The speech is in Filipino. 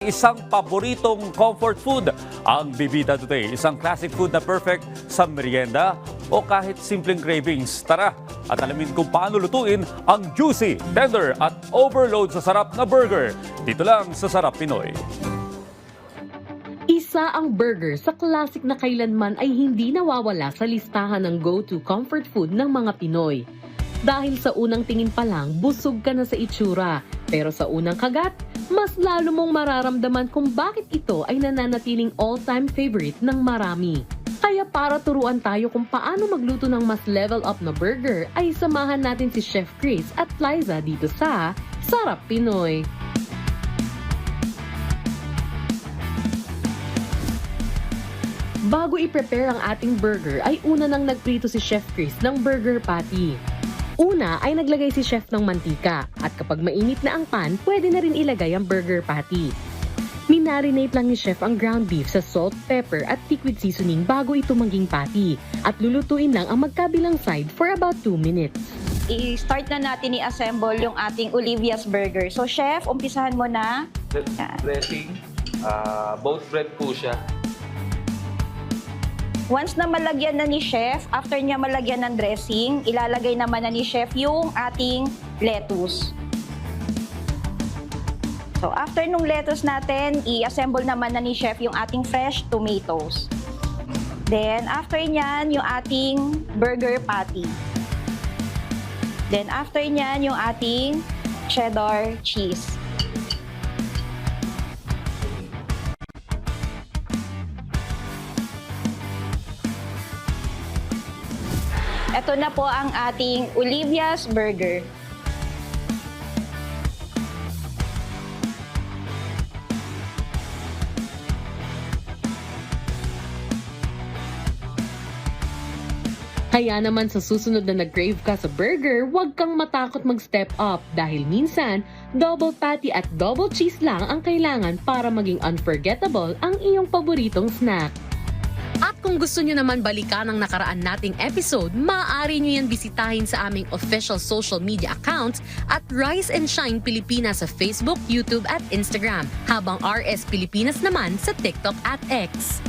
Isang paboritong comfort food ang Bibida Today. Isang classic food na perfect sa merienda o kahit simpleng cravings. Tara at alamin kung paano lutuin ang juicy, tender at overload sa sarap na burger. Dito lang sa Sarap Pinoy. Isa ang burger sa classic na kailanman ay hindi nawawala sa listahan ng go-to comfort food ng mga Pinoy. Dahil sa unang tingin pa lang, busog ka na sa itsura. Pero sa unang kagat, mas lalo mong mararamdaman kung bakit ito ay nananatiling all-time favorite ng marami. Kaya para turuan tayo kung paano magluto ng mas level up na burger, ay samahan natin si Chef Chris at Liza dito sa Sarap Pinoy. Bago i-prepare ang ating burger, ay una nang nagprito si Chef Chris ng burger patty. Una ay naglagay si chef ng mantika at kapag mainit na ang pan, pwede na rin ilagay ang burger patty. Minarinate lang ni chef ang ground beef sa salt, pepper at liquid seasoning bago ito maging patty at lulutuin lang ang magkabilang side for about 2 minutes. I-start na natin i-assemble yung ating Olivia's Burger. So chef, umpisahan mo na. Dressing, both bread po siya. Once na malagyan na ni chef, after niya malagyan ng dressing, ilalagay naman na ni chef yung ating lettuce. So after nung lettuce natin, i-assemble naman na ni chef yung ating fresh tomatoes. Then after niyan, yung ating burger patty. Then after niyan, yung ating cheddar cheese. Ito na po ang ating Olivia's Burger. Kaya naman sa susunod na nag-crave ka sa burger, huwag kang matakot mag-step up dahil minsan, double patty at double cheese lang ang kailangan para maging unforgettable ang iyong paboritong snack. At kung gusto nyo naman balikan ang nakaraan nating episode, maaari nyo yan bisitahin sa aming official social media accounts at Rise and Shine Pilipinas sa Facebook, YouTube at Instagram, habang RS Pilipinas naman sa TikTok at X.